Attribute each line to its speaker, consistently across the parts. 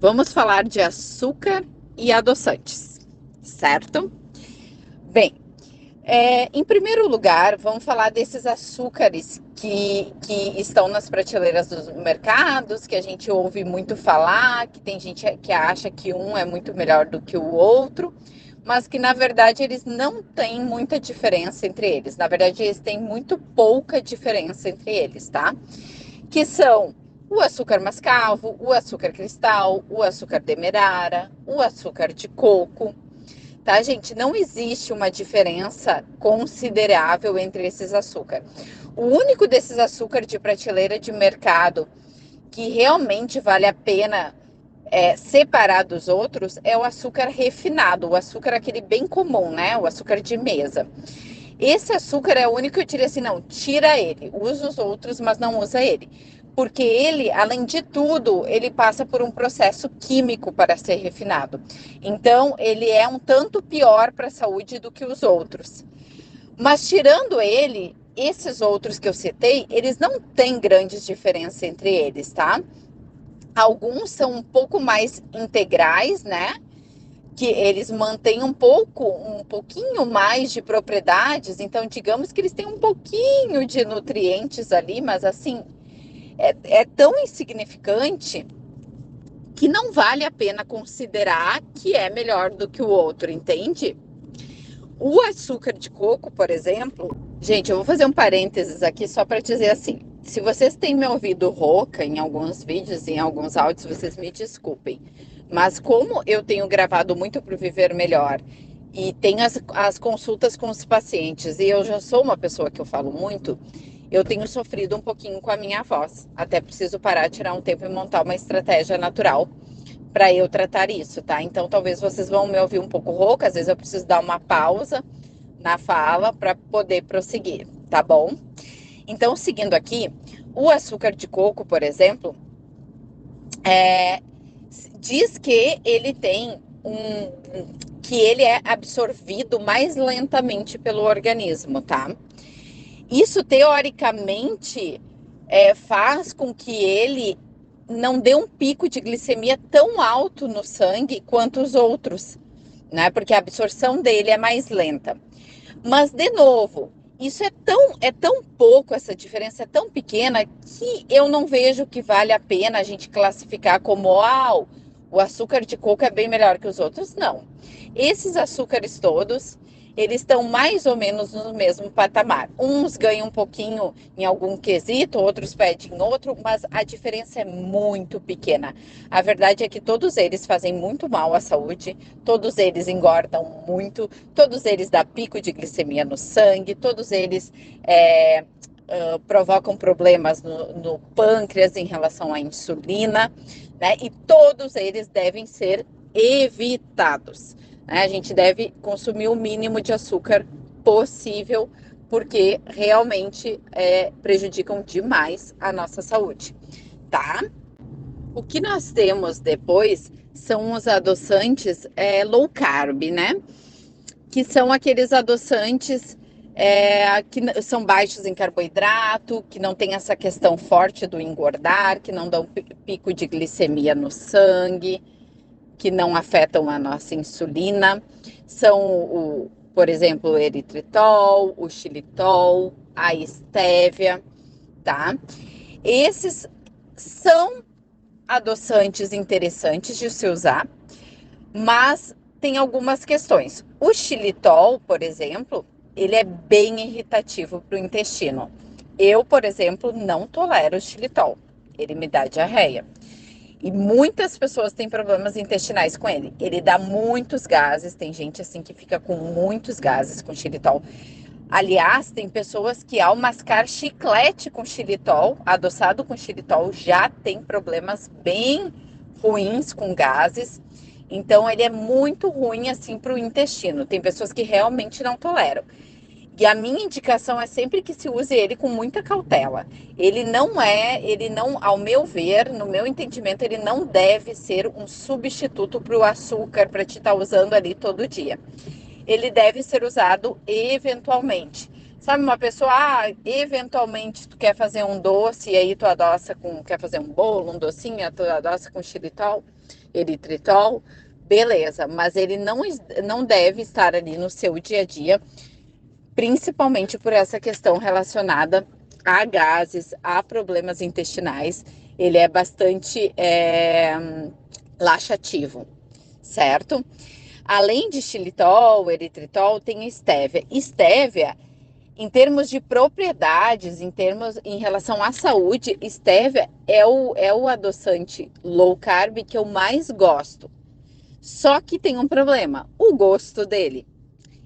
Speaker 1: Vamos falar de açúcar e adoçantes, certo? Bem, em primeiro lugar, vamos falar desses açúcares que estão nas prateleiras dos mercados, que a gente ouve muito falar, que tem gente que acha que um é muito melhor do que o outro, mas que na verdade eles não têm muita diferença entre eles. Na verdade, eles têm muito pouca diferença entre eles, tá? Que são o açúcar mascavo, o açúcar cristal, o açúcar demerara, o açúcar de coco, tá, gente? Não existe uma diferença considerável entre esses açúcares. O único desses açúcares de prateleira de mercado que realmente vale a pena separar dos outros é o açúcar refinado, o açúcar aquele bem comum, né? O açúcar de mesa. Esse açúcar é o único que eu diria assim, não, tira ele, usa os outros, mas não usa ele. Porque ele, além de tudo, ele passa por um processo químico para ser refinado. Então, ele é um tanto pior para a saúde do que os outros. Mas tirando ele, esses outros que eu citei, eles não têm grandes diferenças entre eles, tá? Alguns são um pouco mais integrais, né? Que eles mantêm um pouquinho mais de propriedades, então digamos que eles têm um pouquinho de nutrientes ali, mas assim, é tão insignificante que não vale a pena considerar que é melhor do que o outro, entende? O açúcar de coco, por exemplo, gente, eu vou fazer um parênteses aqui só para dizer assim, se vocês têm me ouvido rouca em alguns vídeos, em alguns áudios, vocês me desculpem. Mas como eu tenho gravado muito para o Viver Melhor e tenho as consultas com os pacientes e eu já sou uma pessoa que eu falo muito, eu tenho sofrido um pouquinho com a minha voz. Até preciso parar, tirar um tempo e montar uma estratégia natural para eu tratar isso, tá? Então talvez vocês vão me ouvir um pouco rouca, às vezes eu preciso dar uma pausa na fala para poder prosseguir, tá bom? Então, seguindo aqui, o açúcar de coco, por exemplo, é, diz que ele tem que ele é absorvido mais lentamente pelo organismo, tá? Isso teoricamente faz com que ele não dê um pico de glicemia tão alto no sangue quanto os outros, né? Porque a absorção dele é mais lenta. Mas, de novo, isso é tão pouco, essa diferença é tão pequena que eu não vejo que vale a pena a gente classificar como, o açúcar de coco é bem melhor que os outros. Não. Esses açúcares todos, eles estão mais ou menos no mesmo patamar. Uns ganham um pouquinho em algum quesito, outros pedem outro, mas a diferença é muito pequena. A verdade é que todos eles fazem muito mal à saúde, todos eles engordam muito, todos eles dão pico de glicemia no sangue, todos eles provocam problemas no pâncreas em relação à insulina, né? E todos eles devem ser evitados, né? A gente deve consumir o mínimo de açúcar possível, porque realmente prejudicam demais a nossa saúde, tá? O que nós temos depois são os adoçantes low carb, né? Que são aqueles adoçantes que são baixos em carboidrato, que não tem essa questão forte do engordar, que não dão pico de glicemia no sangue, que não afetam a nossa insulina. São, por exemplo, o eritritol, o xilitol, a estévia, tá? Esses são adoçantes interessantes de se usar, mas tem algumas questões. O xilitol, por exemplo, ele é bem irritativo para o intestino. Eu, por exemplo, não tolero o xilitol. Ele me dá diarreia. E muitas pessoas têm problemas intestinais com ele. Ele dá muitos gases. Tem gente assim que fica com muitos gases com xilitol. Aliás, tem pessoas que ao mascar chiclete com xilitol, adoçado com xilitol, já tem problemas bem ruins com gases. Então, ele é muito ruim assim para o intestino. Tem pessoas que realmente não toleram. E a minha indicação é sempre que se use ele com muita cautela. Ele não, ao meu ver, no meu entendimento, ele não deve ser um substituto para o açúcar para te estar usando ali todo dia. Ele deve ser usado eventualmente, Sabe, uma pessoa, eventualmente tu quer fazer um doce e aí tu adoça com, quer fazer um bolo, um docinho, tu adoça com xilitol, eritritol, beleza, mas ele não deve estar ali no seu dia a dia, principalmente por essa questão relacionada a gases, a problemas intestinais. Ele é bastante laxativo, certo? Além de xilitol, eritritol, tem estévia. Estévia, em termos de propriedades, em relação à saúde, estévia é o adoçante low carb que eu mais gosto. Só que tem um problema, o gosto dele.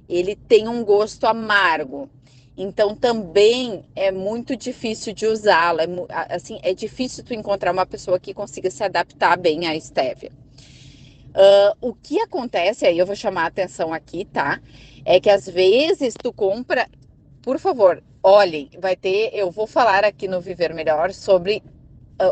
Speaker 1: Ele tem um gosto amargo. Então também é muito difícil de usá-la. Assim, é difícil tu encontrar uma pessoa que consiga se adaptar bem à estévia. O que acontece, aí eu vou chamar a atenção aqui, tá? É que às vezes tu compra, por favor, olhem, eu vou falar aqui no Viver Melhor sobre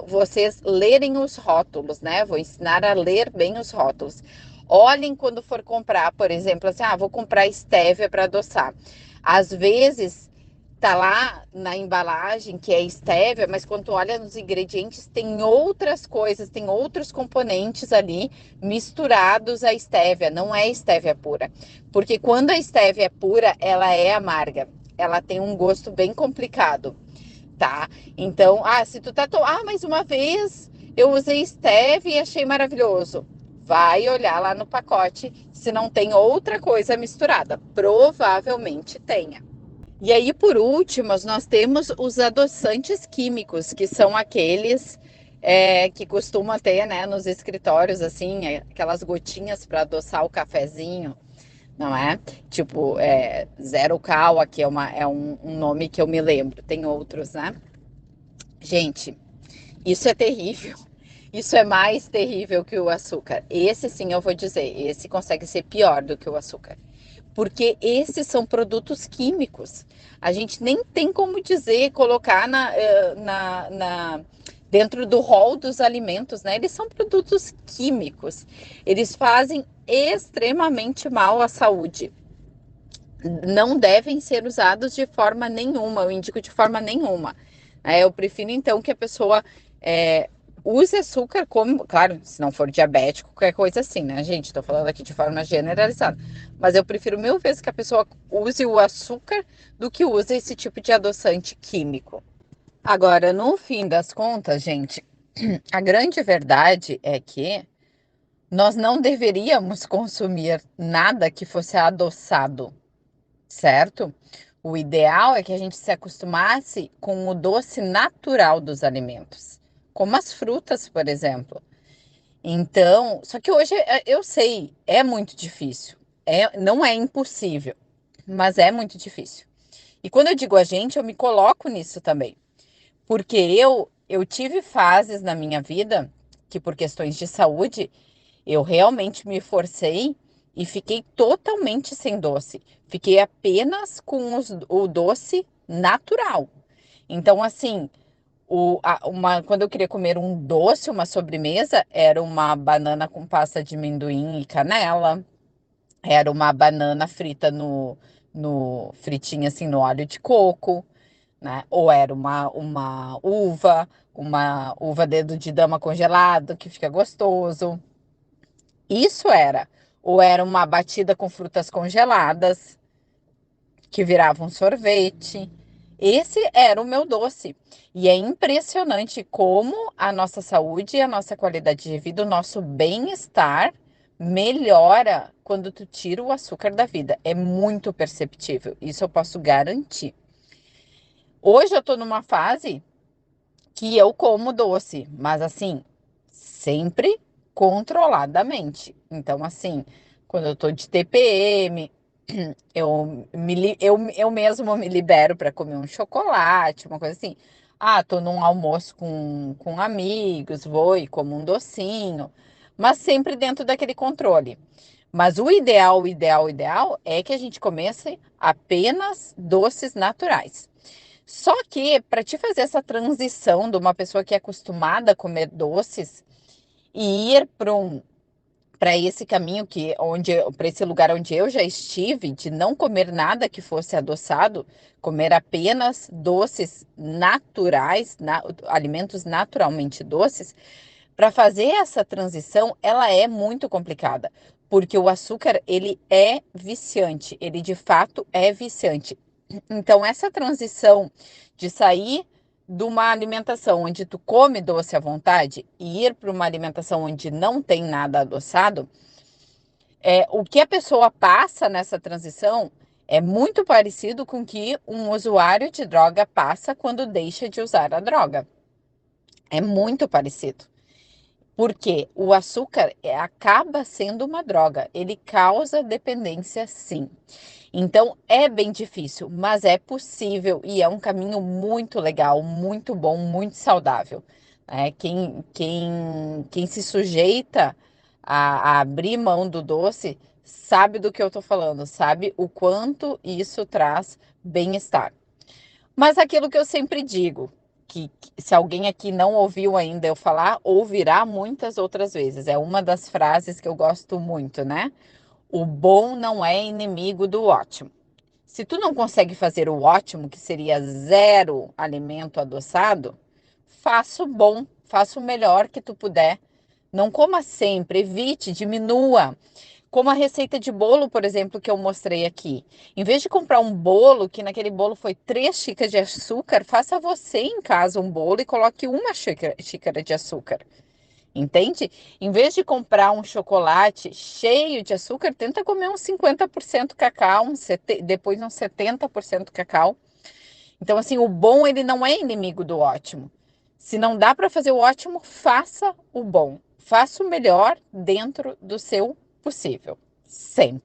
Speaker 1: vocês lerem os rótulos, né? Vou ensinar a ler bem os rótulos. Olhem quando for comprar, por exemplo, assim, vou comprar estévia para adoçar. Às vezes tá lá na embalagem que é estévia, mas quando tu olha nos ingredientes tem outras coisas, tem outros componentes ali misturados à estévia, não é estévia pura. Porque quando a estévia é pura, ela é amarga, ela tem um gosto bem complicado, tá? Então, se tu tá, mas uma vez eu usei stevia e achei maravilhoso. Vai olhar lá no pacote se não tem outra coisa misturada. Provavelmente tenha. E aí, por último, nós temos os adoçantes químicos, que são aqueles que costumam ter, né, nos escritórios, assim, aquelas gotinhas para adoçar o cafezinho, não é? Tipo, Zero Cal, aqui é um nome que eu me lembro, tem outros, né? Gente, isso é terrível. Isso é mais terrível que o açúcar. Esse sim eu vou dizer, esse consegue ser pior do que o açúcar. Porque esses são produtos químicos. A gente nem tem como dizer, colocar dentro do rol dos alimentos, né? Eles são produtos químicos. Eles fazem extremamente mal à saúde. Não devem ser usados de forma nenhuma, eu indico de forma nenhuma. Eu prefiro, então, que a pessoa use açúcar como, claro, se não for diabético, qualquer coisa assim, né, gente? Estou falando aqui de forma generalizada. Mas eu prefiro mil vezes que a pessoa use o açúcar do que use esse tipo de adoçante químico. Agora, no fim das contas, gente, a grande verdade é que nós não deveríamos consumir nada que fosse adoçado, certo? O ideal é que a gente se acostumasse com o doce natural dos alimentos, como as frutas, por exemplo. Então, só que hoje eu sei, é muito difícil. Não é impossível, mas é muito difícil. E quando eu digo a gente, eu me coloco nisso também. Porque eu tive fases na minha vida que, por questões de saúde, eu realmente me forcei e fiquei totalmente sem doce. Fiquei apenas com o doce natural. Então, assim, quando eu queria comer um doce, uma sobremesa, era uma banana com pasta de amendoim e canela, era uma banana frita no fritinha assim no óleo de coco, né? Ou era uma uva dedo de dama congelado, que fica gostoso. Isso era. Ou era uma batida com frutas congeladas, que virava um sorvete. Esse era o meu doce. E é impressionante como a nossa saúde, a nossa qualidade de vida, o nosso bem-estar melhora quando tu tira o açúcar da vida. É muito perceptível. Isso eu posso garantir. Hoje eu tô numa fase que eu como doce, mas assim, sempre controladamente. Então, assim, quando eu tô de TPM, eu mesmo me libero para comer um chocolate, uma coisa assim. Tô num almoço com amigos, vou e como um docinho, mas sempre dentro daquele controle. Mas o ideal é que a gente comece apenas doces naturais. Só que para te fazer essa transição de uma pessoa que é acostumada a comer doces e ir para esse caminho para esse lugar onde eu já estive, de não comer nada que fosse adoçado, comer apenas doces naturais, alimentos naturalmente doces, para fazer essa transição, ela é muito complicada, porque o açúcar, ele é viciante, ele de fato é viciante. Então, essa transição de sair de uma alimentação onde tu come doce à vontade e ir para uma alimentação onde não tem nada adoçado, o que a pessoa passa nessa transição é muito parecido com o que um usuário de droga passa quando deixa de usar a droga. É muito parecido. Porque o açúcar acaba sendo uma droga, ele causa dependência, sim. Então é bem difícil, mas é possível e é um caminho muito legal, muito bom, muito saudável. Quem se sujeita a abrir mão do doce sabe do que eu tô falando, sabe o quanto isso traz bem-estar. Mas aquilo que eu sempre digo, que se alguém aqui não ouviu ainda eu falar, ouvirá muitas outras vezes. É uma das frases que eu gosto muito, né? O bom não é inimigo do ótimo. Se tu não consegue fazer o ótimo, que seria zero alimento adoçado, faça o bom, faça o melhor que tu puder. Não coma sempre, evite, diminua. Como a receita de bolo, por exemplo, que eu mostrei aqui. Em vez de comprar um bolo, que naquele bolo foi 3 xícaras de açúcar, faça você em casa um bolo e coloque uma xícara de açúcar. Entende? Em vez de comprar um chocolate cheio de açúcar, tenta comer uns 50% cacau, depois uns 70% cacau. Então, assim, o bom, ele não é inimigo do ótimo. Se não dá para fazer o ótimo, faça o bom. Faça o melhor dentro do seu possível. Sempre.